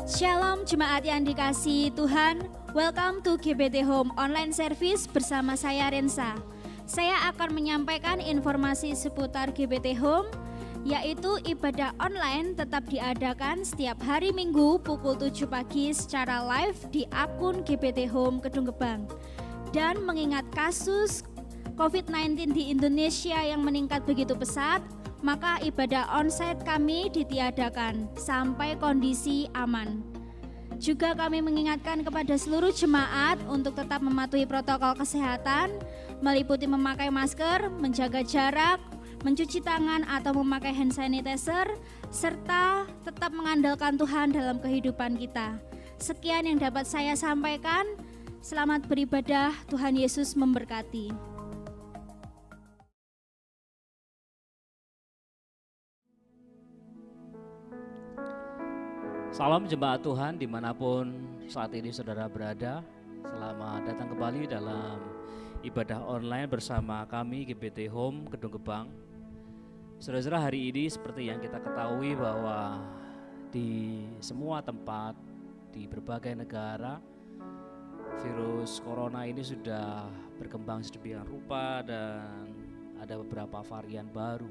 Shalom jemaat yang dikasihi Tuhan, welcome to GBT Home Online Service bersama saya Rensa. Saya akan menyampaikan informasi seputar GBT Home, yaitu ibadah online tetap diadakan setiap hari Minggu pukul 7 pagi secara live di akun GBT Home Kedung Gebang. Dan mengingat kasus COVID-19 di Indonesia yang meningkat begitu pesat, maka ibadah onsite kami ditiadakan sampai kondisi aman. Juga kami mengingatkan kepada seluruh jemaat untuk tetap mematuhi protokol kesehatan, meliputi memakai masker, menjaga jarak, mencuci tangan atau memakai hand sanitizer, serta tetap mengandalkan Tuhan dalam kehidupan kita. Sekian yang dapat saya sampaikan. Selamat beribadah, Tuhan Yesus memberkati. Salam jemaat Tuhan dimanapun saat ini saudara berada. Selamat datang kembali dalam ibadah online bersama kami GBT Home Kedung Gebang. Saudara-saudara, hari ini seperti yang kita ketahui bahwa di semua tempat, di berbagai negara, virus corona ini sudah berkembang sedemikian rupa dan ada beberapa varian baru.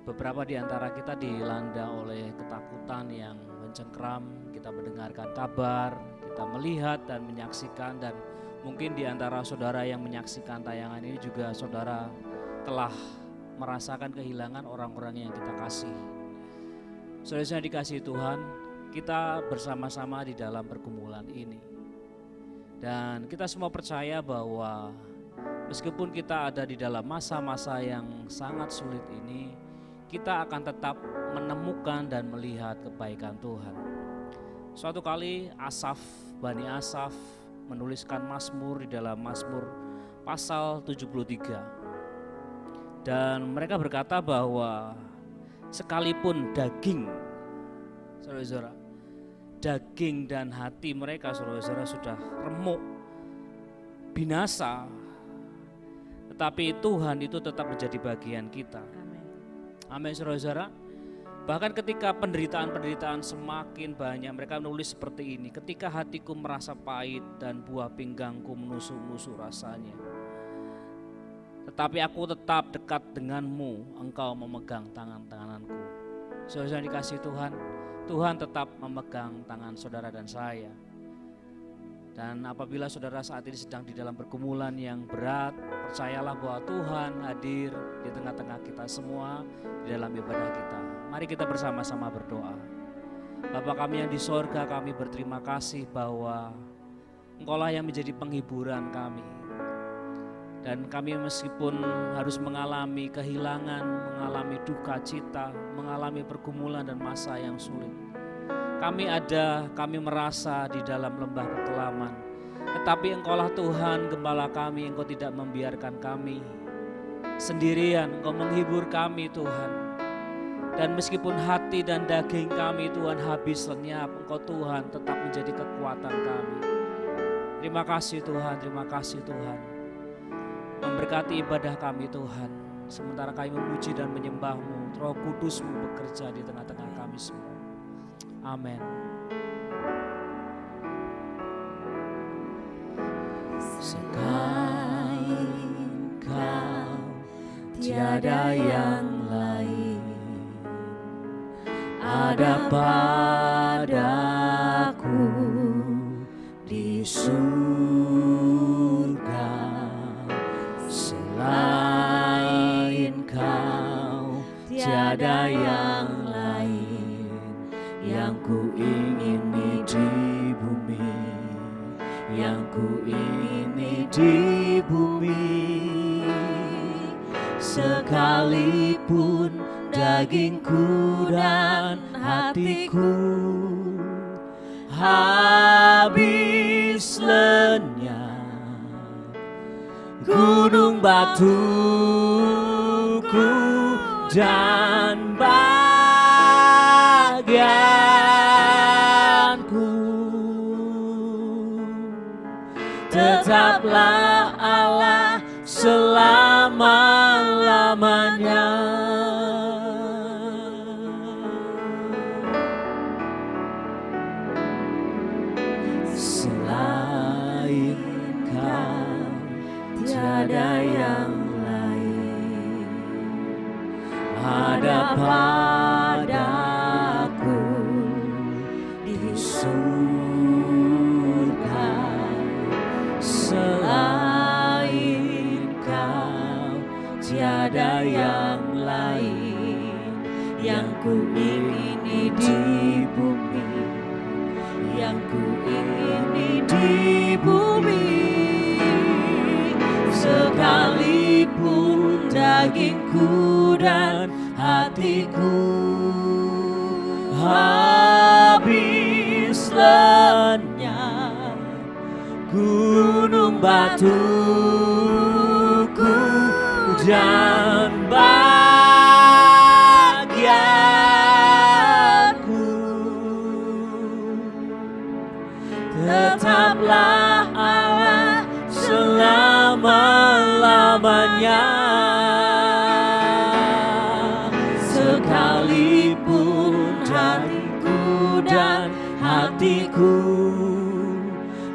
Beberapa di antara kita dilanda oleh ketakutan yang mencengkram, kita mendengarkan kabar, kita melihat dan menyaksikan, dan mungkin di antara saudara yang menyaksikan tayangan ini juga saudara telah merasakan kehilangan orang-orang yang kita kasih. Saudara-saudara dikasihi Tuhan, kita bersama-sama di dalam pergumulan ini. Dan kita semua percaya bahwa meskipun kita ada di dalam masa-masa yang sangat sulit ini, kita akan tetap menemukan dan melihat kebaikan Tuhan. Suatu kali Bani Asaf menuliskan Mazmur di dalam Mazmur pasal 73. Dan mereka berkata bahwa sekalipun daging, saudara-saudara, daging dan hati mereka saudara-saudara sudah remuk, binasa, tetapi Tuhan itu tetap menjadi bagian kita. Amin, saudara-saudara. Bahkan ketika penderitaan-penderitaan semakin banyak, mereka menulis seperti ini: ketika hatiku merasa pahit dan buah pinggangku menusuk-nusuk rasanya, tetapi aku tetap dekat denganmu, engkau memegang tangan-tanganku. Saudara dikasihi Tuhan, Tuhan tetap memegang tangan saudara dan saya. Dan apabila saudara saat ini sedang di dalam pergumulan yang berat, percayalah bahwa Tuhan hadir di tengah-tengah kita semua di dalam ibadah kita. Mari kita bersama-sama berdoa. Bapa kami yang di sorga, kami berterima kasih bahwa Engkaulah yang menjadi penghiburan kami. Dan kami meskipun harus mengalami kehilangan, mengalami duka cita, mengalami pergumulan dan masa yang sulit, kami merasa di dalam lembah kekelaman. Tetapi Engkaulah Tuhan Gembala kami, Engkau tidak membiarkan kami sendirian, Engkau menghibur kami Tuhan. Dan meskipun hati dan daging kami Tuhan habis lenyap, Engkau Tuhan tetap menjadi kekuatan kami. Terima kasih Tuhan, terima kasih Tuhan. Memberkati ibadah kami Tuhan. Sementara kami memuji dan menyembah-Mu, Roh Kudus-Mu bekerja di tengah-tengah kami semua. Amin. Selain Kau tiada yang lain, ada padaku di surga. Selain Kau tiada yang lain, yang ku ingini di bumi, yang ku ingini di bumi. Sekalipun dagingku dan hatiku habis lenyap, gunung batuku dan bagianku, tetaplah Allah selama-lamanya. selain Kau tiada yang lain. Ada padaku di surga selain Kau tiada yang lain. Yang ku ingini di bumi, yang ku ingini di bumi, sekalipun dagingku dan hatiku habis lenyap, gunung batuku dan bagianku, tetaplah Allah selama-lamanya. Sekalipun hatiku dan hatiku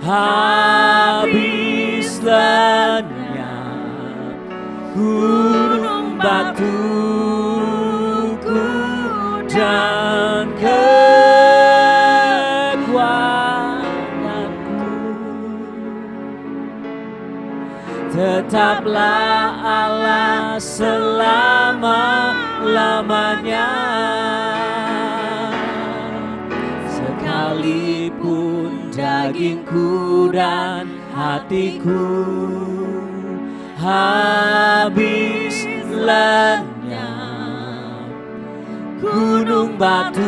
habis lenyap, gunung batuku dan kekuatanku, tetaplah Allah selama-lamanya. Sekalipun dagingku dan hatiku habis lenyap, gunung batuku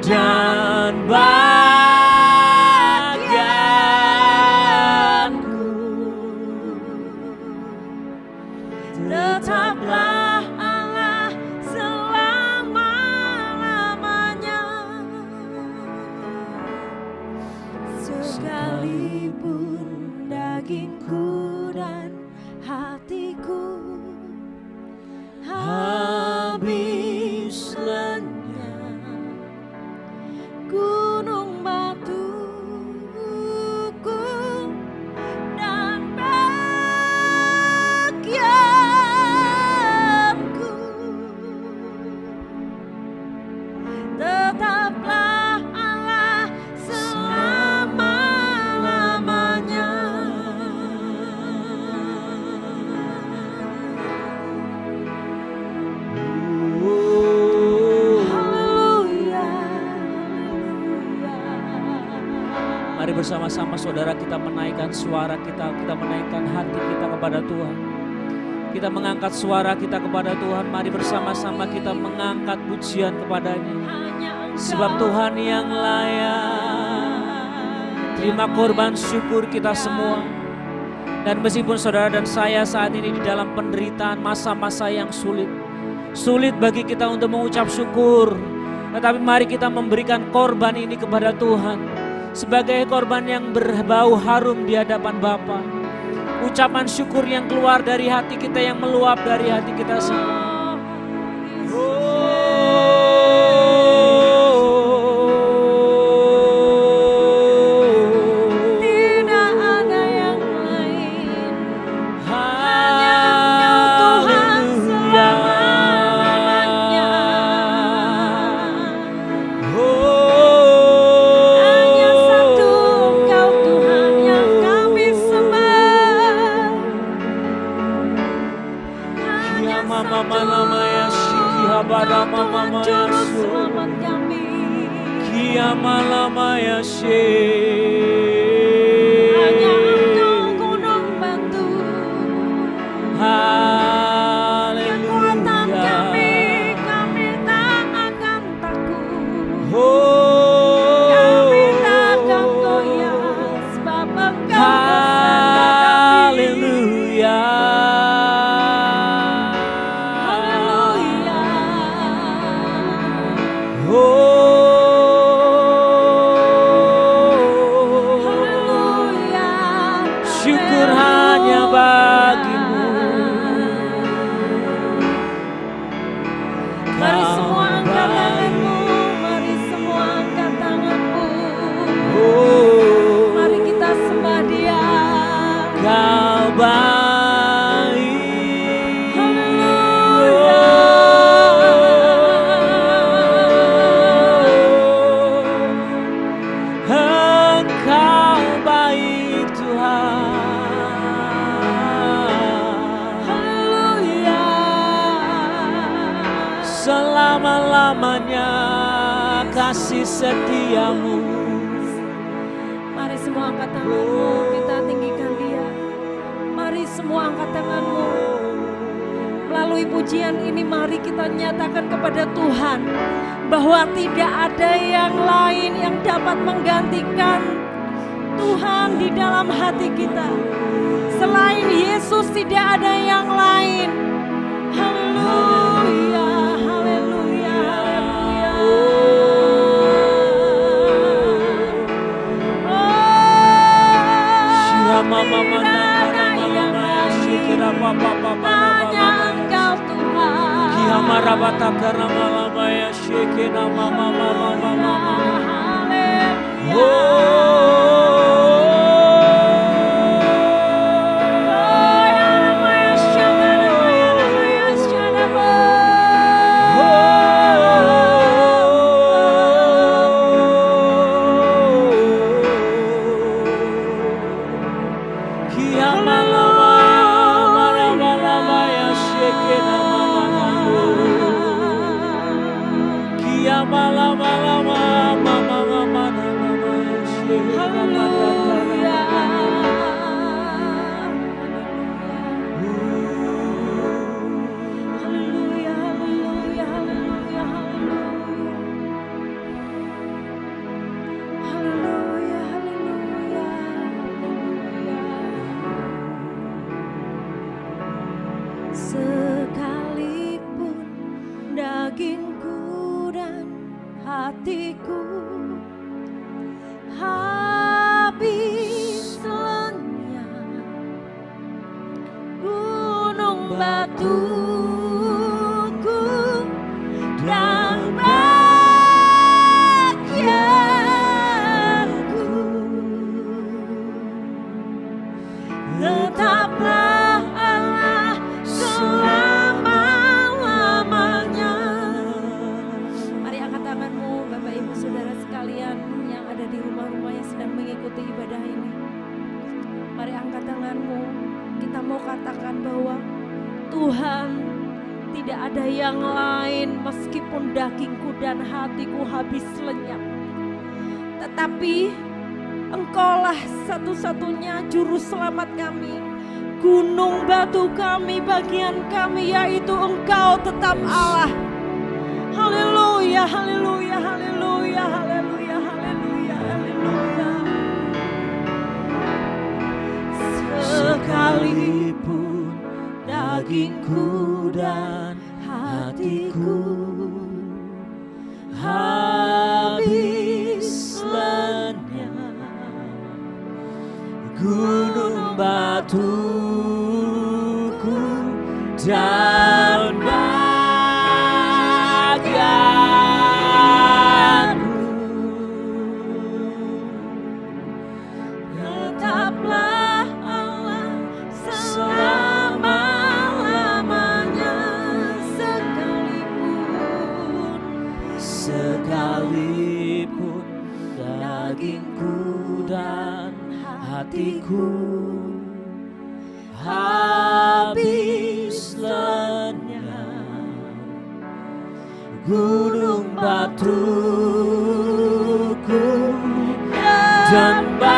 dan bagianku, tetaplah Allah selama-lamanya. Sekalipun dagingku dan hatiku habis lenyap, gunung batuku dan bagianku, tetaplah Allah selama-lamanya. Mari bersama-sama saudara kita menaikkan suara kita menaikkan hati kita kepada Tuhan. Kita mengangkat suara kita kepada Tuhan. Mari bersama-sama kita mengangkat pujian kepada-Nya. Sebab Tuhan yang layak. Terima korban syukur kita semua. Dan meskipun saudara dan saya saat ini di dalam penderitaan masa-masa yang sulit. Sulit bagi kita untuk mengucap syukur. Tetapi mari kita memberikan korban ini kepada Tuhan. Sebagai korban yang berbau harum di hadapan Bapa. Ucapan syukur yang keluar dari hati kita, yang meluap dari hati kita semua. Tidak ada yang lain, hanya Engkau Tuhan selamanya. Hanya satu Engkau Tuhan yang kami sembah. Hanya satu Engkau Tuhan Juru Selamat kami. Hanya Engkau gunung batu, kekuatan kami tak akan takut. Kami tak akan goyah, sebab Engkau bersama kami. Haleluya. Haleluya. Haleluya. Syukur hanya bagimu. Mari semua angkat tanganmu, mari semua kasih setiamu. Mari semua angkat tanganmu, kita tinggikan Dia. Mari semua angkat tanganmu. Melalui pujian ini mari kita nyatakan kepada Tuhan bahwa tidak ada yang lain yang dapat menggantikan Tuhan di dalam hati kita. Selain Yesus tidak ada yang lain. Haleluya, haleluya, haleluya. Hanya Engkau Tuhan. Sekalipun dagingku dan hatiku habis lenyap, gunung batuku dan bagianku, tetaplah Allah selama-lamanya. Mari angkat tanganmu Bapak Ibu Saudara sekalian yang ada di rumah-rumah yang sedang mengikuti ibadah ini. Mari angkat tanganmu, kita mau katakan bahwa Tuhan, tidak ada yang lain meskipun dagingku dan hatiku habis lenyap, tetapi Engkaulah satu-satunya juru selamat kami, gunung batu kami, bagian kami, yaitu Engkau tetap Allah. Haleluya, haleluya, haleluya, haleluya, haleluya, haleluya. Sekalipun dagingku dan hatiku habis lenyap, gunung batuku dan bagianku, tetaplah Allah selama-lamanya. Sekalipun dagingku dan hatiku habis lenyap, gunung batuku dan bagianku,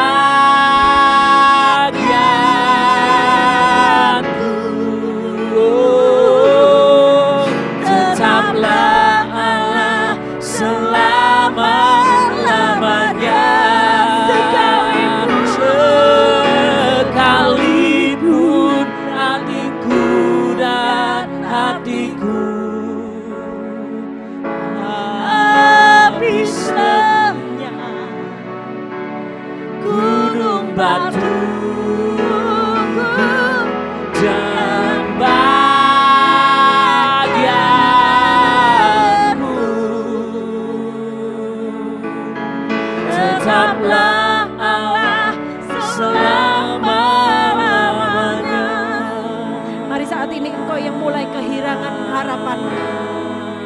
tetaplah Allah selama-lamanya. Sekalipun hatiku dan hatiku habis lenyap, gunung batuku dan bagianku, tetaplah Allah selama-lamanya. Mari saat ini engkau yang mulai kehilangan harapan,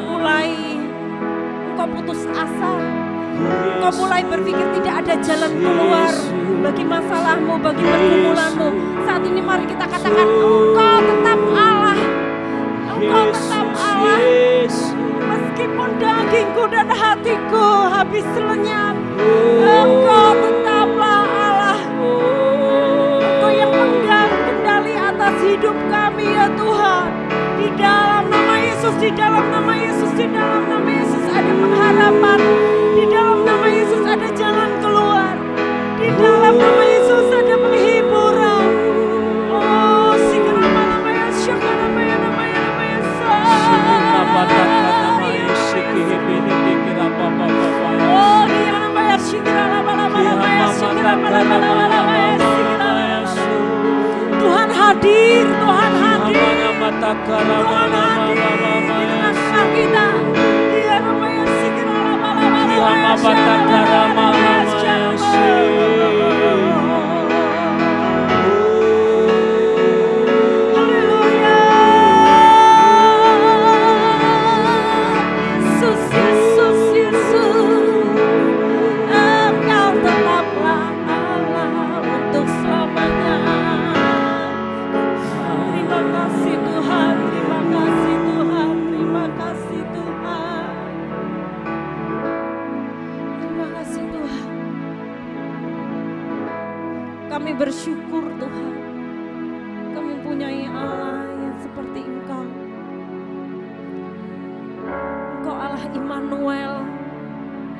mulai engkau putus asa, engkau mulai berpikir tidak ada jalan keluar bagi masalahmu, bagi pergumulanmu. Saat ini mari kita katakan engkau tetap Allah, engkau tetap Allah. Meskipun dagingku dan hatiku lebih selenyap. Engkau tetaplah Allah. Engkau yang pegang kendali atas hidup kami ya Tuhan. Di dalam nama Yesus, di dalam nama Yesus, di dalam nama Yesus ada pengharapan. Di dalam nama Yesus ada jalan keluar. Di dalam nama Yesus ada penghiburan. Oh, sikarama-lamaya, syakaramaya-namaya-namaya, oh, dia namanya sikarama-lamaya, sikarama-lamaya, Tuhan hadir, Tuhan hadir. Tuhan hadir di tengah-tengah kita. Dia namanya sikarama-lamaya, haleluya. Yesus, Yesus, Yesus, Engkau tetaplah Allah untuk selamanya. Terima kasih Tuhan, terima kasih Tuhan, terima kasih Tuhan. Terima kasih Tuhan. Kami bersyukur Tuhan. Kami mempunyai Allah yang seperti Engkau. Engkau Allah Immanuel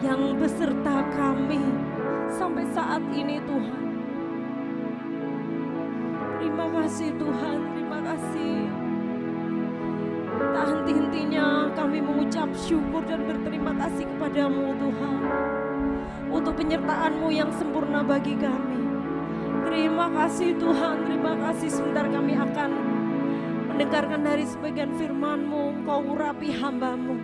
yang beserta kami sampai saat ini Tuhan. Terima kasih Tuhan, terima kasih. Tak henti-hentinya kami mengucap syukur dan berterima kasih kepadamu Tuhan. Untuk penyertaan-Mu yang sempurna bagi kami. Terima kasih Tuhan, terima kasih. Sebentar kami akan mendengarkan dari sebagian firman-Mu. Engkau urapi hamba-Mu.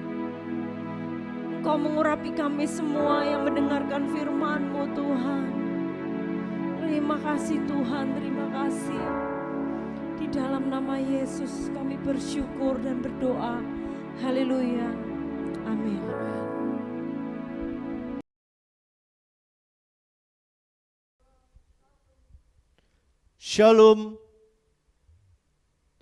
Engkau mengurapi kami semua yang mendengarkan firman-Mu Tuhan. Terima kasih Tuhan, terima kasih. Di dalam nama Yesus kami bersyukur dan berdoa. Haleluya. Amin. Shalom.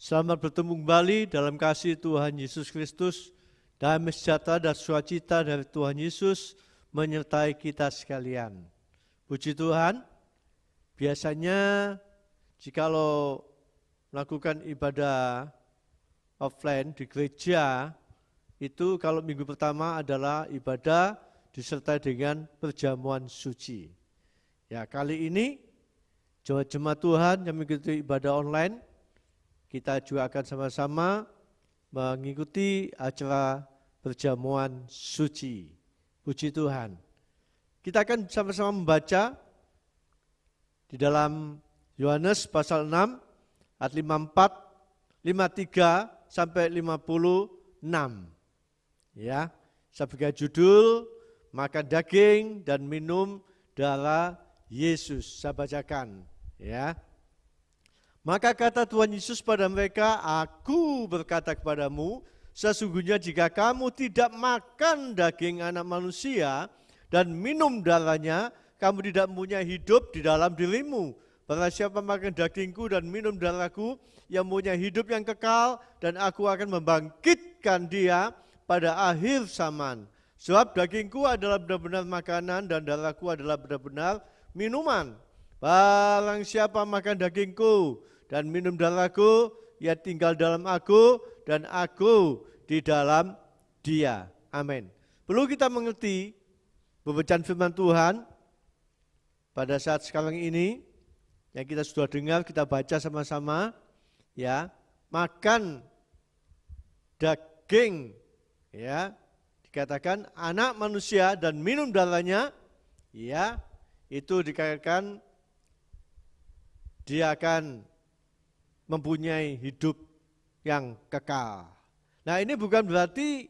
Selamat bertemu kembali dalam kasih Tuhan Yesus Kristus. Damai sejahtera dan sukacita dari Tuhan Yesus menyertai kita sekalian. Puji Tuhan. Biasanya jikalau melakukan ibadah offline di gereja, itu kalau minggu pertama adalah ibadah disertai dengan perjamuan suci. Ya, kali ini jemaat Tuhan yang mengikuti ibadah online, kita juga akan sama-sama mengikuti acara perjamuan suci. Puji Tuhan. Kita akan sama-sama membaca di dalam Yohanes pasal 6 ayat 54, 53 sampai 56. Ya, saya berikan judul makan daging dan minum darah Yesus. Saya bacakan, ya. Maka kata Tuhan Yesus pada mereka, Aku berkata kepadamu, sesungguhnya jika kamu tidak makan daging anak manusia dan minum darahnya, kamu tidak mempunyai hidup di dalam dirimu. Barang siapa makan dagingku dan minum darahku, yang mempunyai hidup yang kekal, dan aku akan membangkitkan dia pada akhir zaman. Sebab dagingku adalah benar-benar makanan dan darahku adalah benar-benar minuman. Barang siapa makan dagingku dan minum darahku, ia tinggal dalam aku dan aku di dalam dia. Amin. Perlu kita mengerti pembacaan firman Tuhan pada saat sekarang ini yang kita sudah dengar, kita baca sama-sama, ya. Makan daging, ya, dikatakan anak manusia dan minum darahnya, ya, itu dikatakan dia akan mempunyai hidup yang kekal. Nah, ini bukan berarti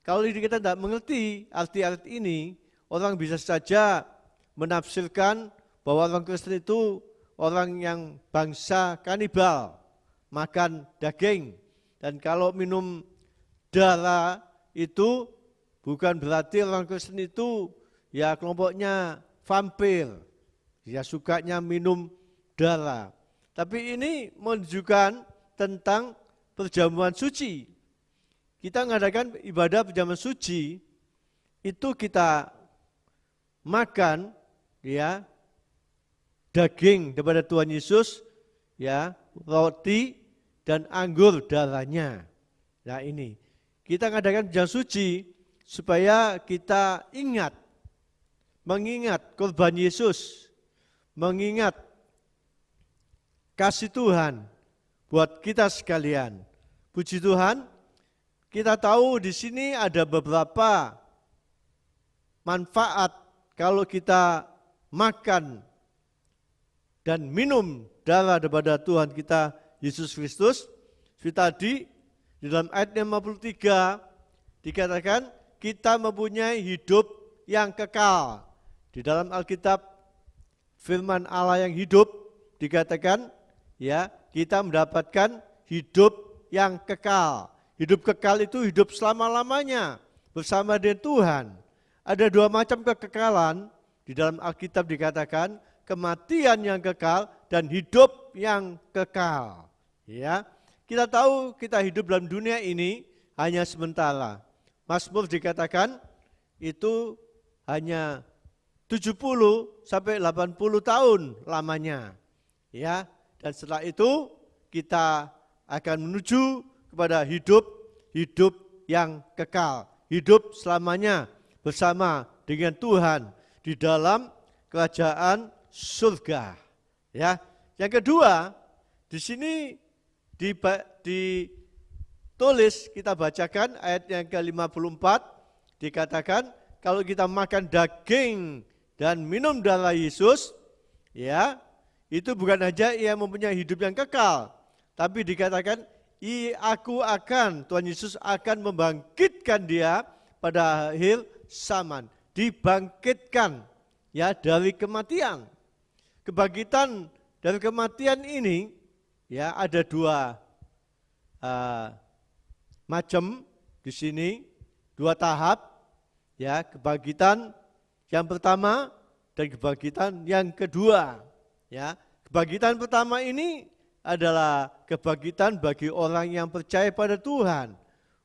kalau kita tidak mengerti arti-arti ini, orang bisa saja menafsirkan bahwa orang Kristen itu orang yang bangsa kanibal, makan daging. Dan kalau minum darah itu bukan berarti orang Kristen itu ya kelompoknya vampir, ya sukanya minum darah. Tapi ini menunjukkan tentang perjamuan suci. Kita mengadakan ibadah perjamuan suci, itu kita makan ya daging daripada Tuhan Yesus, ya roti dan anggur darahnya. Nah ini kita ngadakan perjamuan suci supaya kita mengingat korban Yesus, mengingat kasih Tuhan buat kita sekalian. Puji Tuhan, kita tahu di sini ada beberapa manfaat kalau kita makan dan minum darah daripada Tuhan kita Yesus Kristus. Seperti tadi di dalam ayat 53 dikatakan kita mempunyai hidup yang kekal. Di dalam Alkitab firman Allah yang hidup dikatakan ya kita mendapatkan hidup yang kekal. Hidup kekal itu hidup selama-lamanya bersama dengan Tuhan. Ada dua macam kekekalan. Di dalam Alkitab dikatakan kematian yang kekal dan hidup yang kekal. Ya, kita tahu kita hidup dalam dunia ini hanya sementara. Mazmur dikatakan itu hanya 70 sampai 80 tahun lamanya. Ya, dan setelah itu kita akan menuju kepada hidup yang kekal, hidup selamanya bersama dengan Tuhan di dalam kerajaan surga. Ya, yang kedua di sini ditulis kita bacakan ayat yang ke-54 dikatakan kalau kita makan daging dan minum darah Yesus, ya itu bukan saja ia mempunyai hidup yang kekal, tapi dikatakan Tuhan Yesus akan membangkitkan dia pada akhir zaman, dibangkitkan ya dari kematian. Kebangkitan dari kematian ini ya ada dua macam di sini, dua tahap ya, kebangkitan yang pertama dan kebangkitan yang kedua. Ya, kebangkitan pertama ini adalah kebangkitan bagi orang yang percaya pada Tuhan.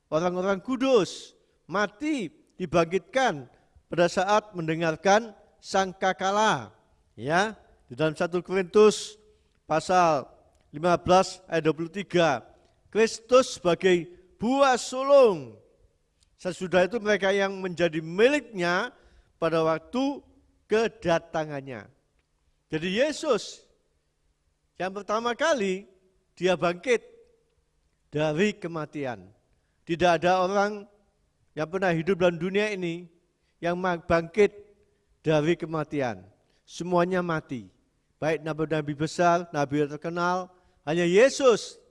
Orang-orang kudus mati dibangkitkan pada saat mendengarkan sangkakala. Ya, di dalam 1 Korintus pasal 15 ayat 23, Kristus sebagai buah sulung. Sesudah itu mereka yang menjadi miliknya pada waktu kedatangannya. Jadi Yesus yang pertama kali dia bangkit dari kematian. Tidak ada orang yang pernah hidup dalam dunia ini yang bangkit dari kematian. Semuanya mati. Baik nabi-nabi besar, nabi yang terkenal, hanya Yesus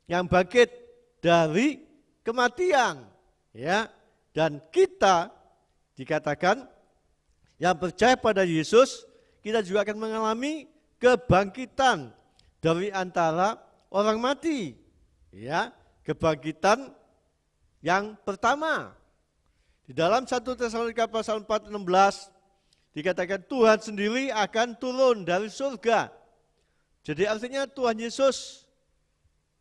yang bangkit dari kematian. Ya, dan kita dikatakan yang percaya pada Yesus, kita juga akan mengalami kebangkitan dari antara orang mati. Ya, kebangkitan yang pertama. Di dalam 1 Tesalonika pasal 4:16 dikatakan Tuhan sendiri akan turun dari surga. Jadi artinya Tuhan Yesus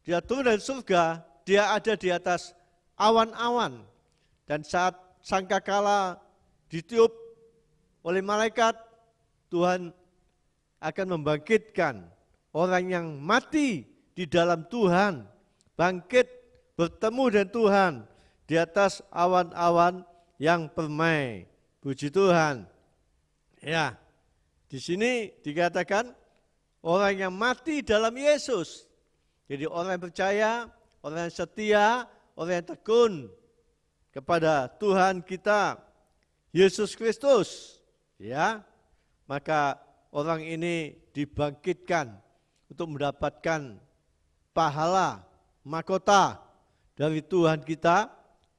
dia turun dari surga, dia ada di atas awan-awan. Dan saat sangkakala ditiup oleh malaikat, Tuhan akan membangkitkan orang yang mati di dalam Tuhan, bangkit bertemu dengan Tuhan di atas awan-awan yang permai. Puji Tuhan. Ya, di sini dikatakan orang yang mati dalam Yesus. Jadi orang yang percaya, orang yang setia, orang yang tekun kepada Tuhan kita Yesus Kristus, ya, maka orang ini dibangkitkan untuk mendapatkan pahala, mahkota dari Tuhan kita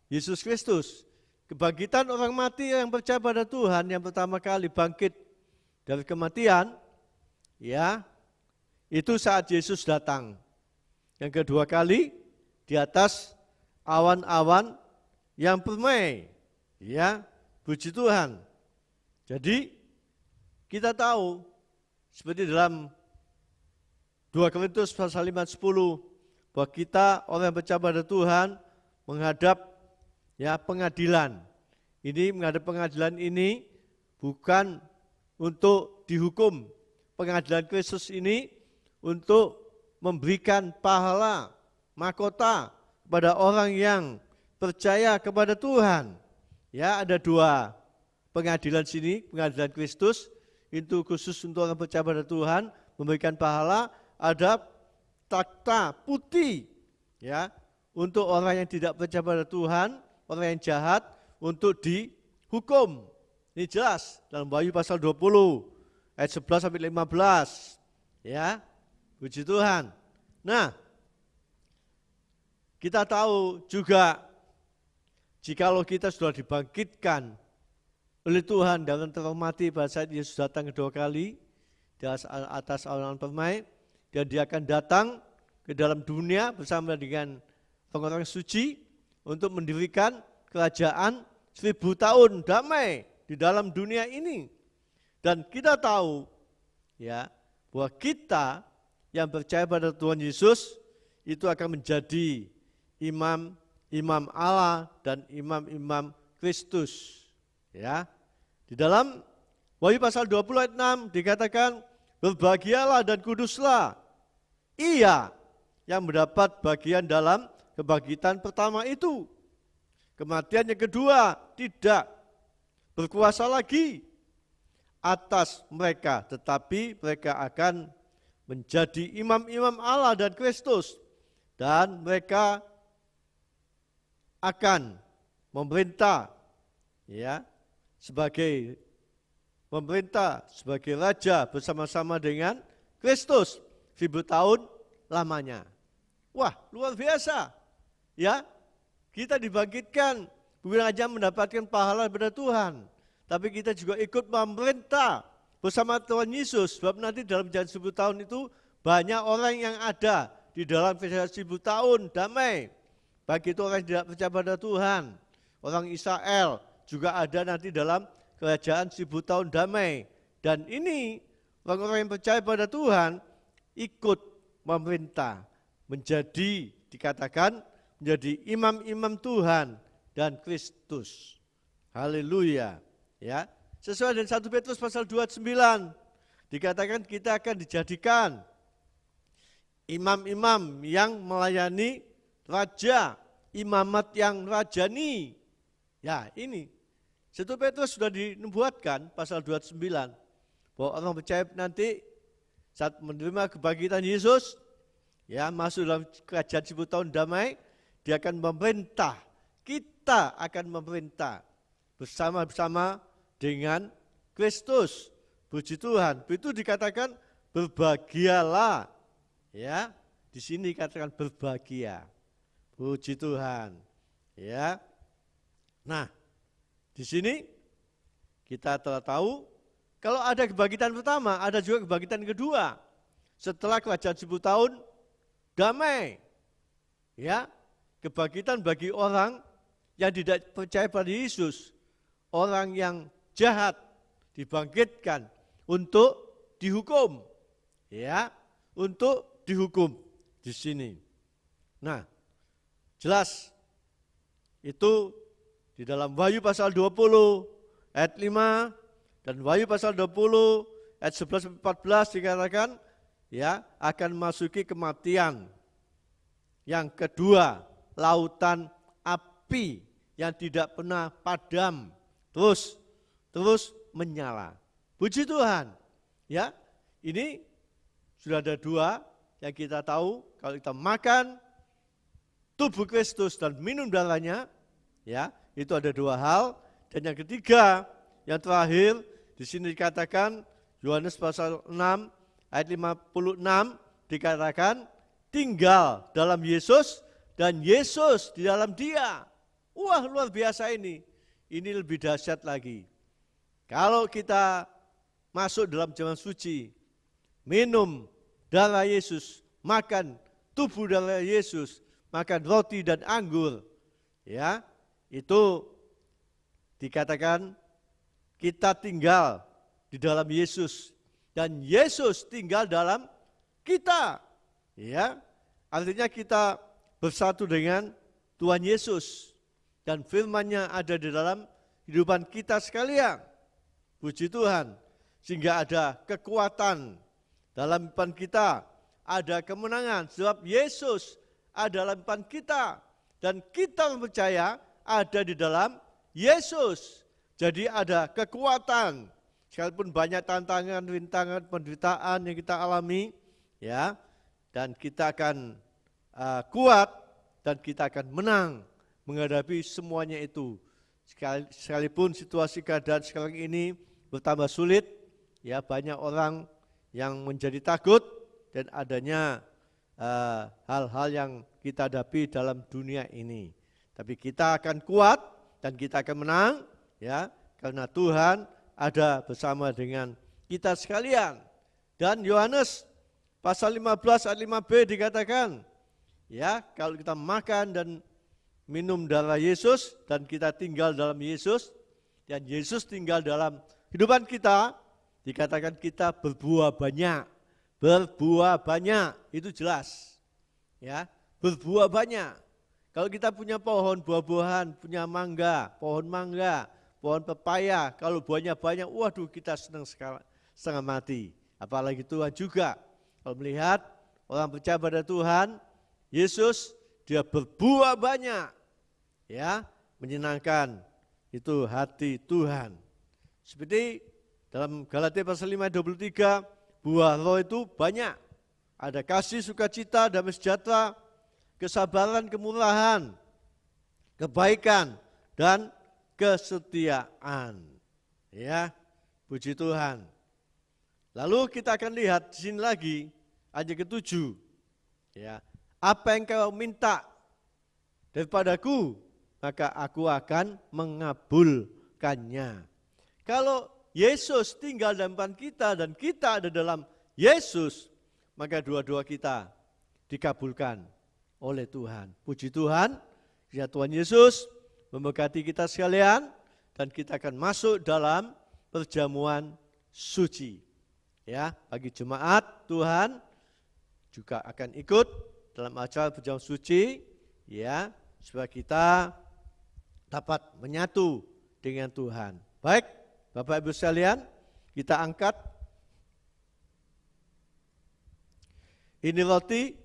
Yesus Kristus. Kebangkitan orang mati yang percaya pada Tuhan yang pertama kali bangkit dari kematian, ya, itu saat Yesus datang. Yang kedua kali di atas awan-awan yang permai, ya, puji Tuhan. Jadi kita tahu seperti dalam 2 Korintus pasal 5:10 bahwa kita orang yang percaya pada Tuhan menghadap ya pengadilan. Ini menghadap pengadilan ini bukan untuk dihukum. Pengadilan Kristus ini untuk memberikan pahala, mahkota kepada orang yang percaya kepada Tuhan. Ya, ada dua pengadilan sini, pengadilan Kristus itu khusus untuk orang percaya pada Tuhan, memberikan pahala. Ada takhta putih, ya, untuk orang yang tidak percaya pada Tuhan, orang yang jahat, untuk dihukum. Ini jelas dalam Wahyu pasal 20 ayat 11 sampai 15. Ya, puji Tuhan. Nah, kita tahu juga jikalau kita sudah dibangkitkan oleh Tuhan dan terhormati pada saat Yesus datang kedua kali di atas awan permai, dan dia akan datang ke dalam dunia bersama dengan orang-orang suci untuk mendirikan kerajaan 1000 tahun damai di dalam dunia ini. Dan kita tahu ya bahwa kita yang percaya pada Tuhan Yesus itu akan menjadi imam Allah dan imam-imam Kristus. Ya. Di dalam Wahyu pasal 20 ayat 6 dikatakan, berbahagialah dan kuduslah ia yang mendapat bagian dalam kebangkitan pertama itu. Kematian yang kedua tidak berkuasa lagi atas mereka, tetapi mereka akan menjadi imam-imam Allah dan Kristus, dan mereka akan memerintah sebagai raja bersama-sama dengan Kristus 1000 tahun lamanya. Wah, luar biasa. Ya, kita dibangkitkan bukan hanya mendapatkan pahala daripada Tuhan, tapi kita juga ikut memerintah bersama Tuhan Yesus. Sebab nanti dalam perjalanan 1000 tahun itu banyak orang yang ada di dalam perjalanan 1000 tahun damai. Baik itu orang yang tidak percaya pada Tuhan, orang Israel juga ada nanti dalam kerajaan 1000 tahun damai. Dan ini orang-orang yang percaya pada Tuhan ikut memerintah, dikatakan menjadi imam-imam Tuhan dan Kristus. Haleluya. Ya, sesuai dengan 1 Petrus pasal 2:9 dikatakan kita akan dijadikan imam-imam yang melayani raja, imamat yang rajani. Ya, ini 1 Petrus sudah dinubuatkan pasal 29 bahwa orang percaya nanti saat menerima kebangkitan Yesus, ya, masuk dalam kerajaan 1000 tahun damai, dia akan memerintah. Kita akan memerintah bersama-sama dengan Kristus. Puji Tuhan. Itu dikatakan berbahagialah. Ya, di sini dikatakan berbahagia. Puji Tuhan. Ya. Nah, di sini kita telah tahu kalau ada kebangkitan pertama, ada juga kebangkitan kedua. Setelah kerajaan 1000 tahun damai. Ya, kebangkitan bagi orang yang tidak percaya pada Yesus, orang yang jahat dibangkitkan untuk dihukum. Ya, untuk dihukum di sini. Nah, jelas itu di dalam Wahyu pasal 20 ayat 5 dan Wahyu pasal 20 ayat 11-14 dikatakan ya akan masuki kematian. Yang kedua, lautan api yang tidak pernah padam, terus menyala. Puji Tuhan. Ya, ini sudah ada dua yang kita tahu, kalau kita makan tubuh Kristus dan minum darahnya, ya, itu ada dua hal. Dan yang ketiga, yang terakhir, di sini dikatakan Yohanes pasal 6 ayat 56 dikatakan tinggal dalam Yesus dan Yesus di dalam dia. Wah, luar biasa ini. Ini lebih dahsyat lagi. Kalau kita masuk dalam zaman suci, minum darah Yesus, makan tubuh darah Yesus, makan roti dan anggur, ya, itu dikatakan kita tinggal di dalam Yesus dan Yesus tinggal dalam kita. Ya, artinya kita bersatu dengan Tuhan Yesus dan firman-Nya ada di dalam kehidupan kita sekalian. Puji Tuhan, sehingga ada kekuatan dalam iman kita, ada kemenangan sebab Yesus ada dalam iman kita dan kita percaya ada di dalam Yesus. Jadi ada kekuatan, sekalipun banyak tantangan, rintangan, penderitaan yang kita alami, ya, dan kita akan kuat dan kita akan menang menghadapi semuanya itu. Sekalipun situasi keadaan sekarang ini bertambah sulit, ya, banyak orang yang menjadi takut dan adanya hal-hal yang kita hadapi dalam dunia ini. Tapi kita akan kuat dan kita akan menang, ya, karena Tuhan ada bersama dengan kita sekalian. Dan Yohanes pasal 15 ayat 5b dikatakan, ya, kalau kita makan dan minum darah Yesus dan kita tinggal dalam Yesus dan Yesus tinggal dalam kehidupan kita, dikatakan kita berbuah banyak. Berbuah banyak, itu jelas. Ya, berbuah banyak. Kalau kita punya pohon buah-buahan, punya mangga, pohon pepaya, kalau buahnya banyak, waduh kita senang sekali, setengah mati. Apalagi Tuhan juga. Kalau melihat orang percaya pada Tuhan, Yesus, dia berbuah banyak. Ya, menyenangkan itu hati Tuhan. Seperti dalam Galatia pasal 5 ayat 23, buah roh itu banyak. Ada kasih, sukacita, damai sejahtera, kesabaran, kemurahan, kebaikan, dan kesetiaan. Ya, puji Tuhan. Lalu kita akan lihat di sini lagi ayat ke-7. Ya, apa yang kau minta daripadaku, maka aku akan mengabulkannya. Kalau Yesus tinggal dalam kita dan kita ada dalam Yesus, maka doa-doa kita dikabulkan oleh Tuhan. Puji Tuhan, ya, Tuhan Yesus memberkati kita sekalian dan kita akan masuk dalam perjamuan suci. Ya, bagi jemaat Tuhan juga akan ikut dalam acara perjamuan suci, ya, supaya kita dapat menyatu dengan Tuhan. Baik, Bapak Ibu sekalian, kita angkat ini roti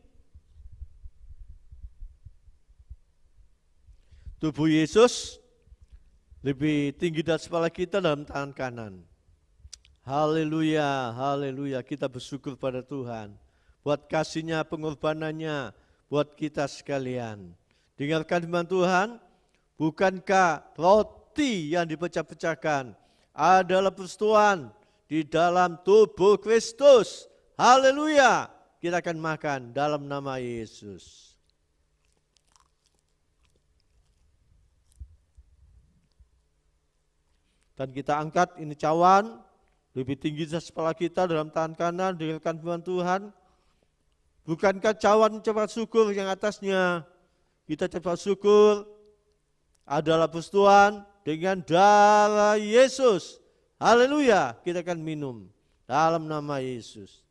tubuh Yesus lebih tinggi dari kepala kita dalam tangan kanan. Haleluya, haleluya, kita bersyukur pada Tuhan buat kasih-Nya, pengorbanannya buat kita sekalian. Dengarkan firman Tuhan, bukankah roti yang dipecah-pecahkan adalah persekutuan di dalam tubuh Kristus? Haleluya, kita akan makan dalam nama Yesus. Dan kita angkat ini cawan lebih tinggi dari kepala kita dalam tangan kanan, dengarkan firman Tuhan. Bukankah cawan ucapan syukur yang atasnya kita ucap syukur adalah persekutuan dengan darah Yesus. Haleluya, kita akan minum dalam nama Yesus.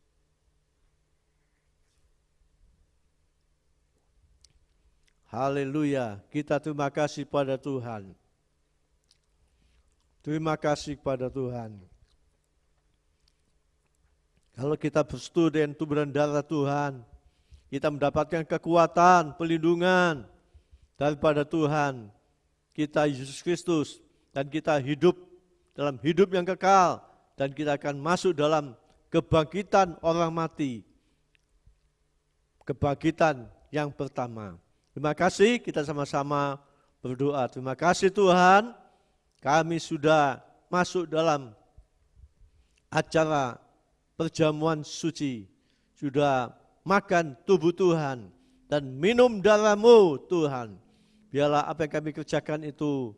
Haleluya, kita terima kasih pada Tuhan. Terima kasih kepada Tuhan. Kalau kita bersatu dengan tubuh dan darah Tuhan, kita mendapatkan kekuatan, pelindungan daripada Tuhan kita Yesus Kristus, dan kita hidup dalam hidup yang kekal, dan kita akan masuk dalam kebangkitan orang mati, kebangkitan yang pertama. Terima kasih, kita sama-sama berdoa. Terima kasih Tuhan, kami sudah masuk dalam acara perjamuan suci, sudah makan tubuh Tuhan dan minum darah-Mu Tuhan. Biarlah apa yang kami kerjakan itu,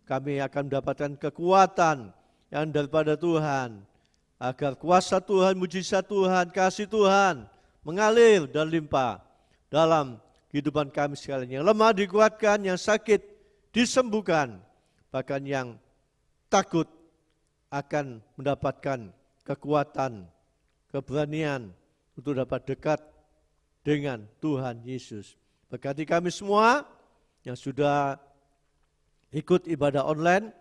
kami akan mendapatkan kekuatan yang daripada Tuhan, agar kuasa Tuhan, mujizat Tuhan, kasih Tuhan mengalir dan limpah dalam kehidupan kami sekalian. Yang lemah dikuatkan, yang sakit disembuhkan, bahkan yang takut akan mendapatkan kekuatan, keberanian untuk dapat dekat dengan Tuhan Yesus. Berkati kami semua yang sudah ikut ibadah online,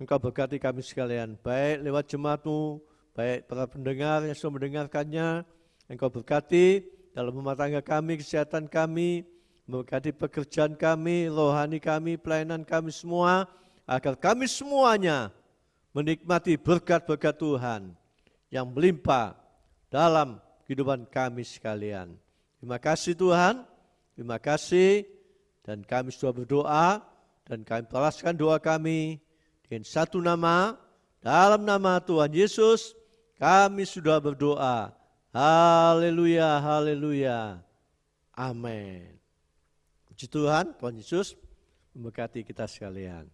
Engkau berkati kami sekalian, baik lewat jemaat-Mu, baik para pendengar yang sudah mendengarkannya. Engkau berkati dalam rumah tangga kami, kesehatan kami, memberkati pekerjaan kami, rohani kami, pelayanan kami semua, agar kami semuanya menikmati berkat-berkat Tuhan yang melimpah dalam kehidupan kami sekalian. Terima kasih Tuhan, terima kasih, dan kami sudah berdoa, dan kami balaskan doa kami dengan satu nama, dalam nama Tuhan Yesus, kami sudah berdoa. Haleluya, haleluya. Amin. Puji Tuhan, Tuhan Yesus memberkati kita sekalian.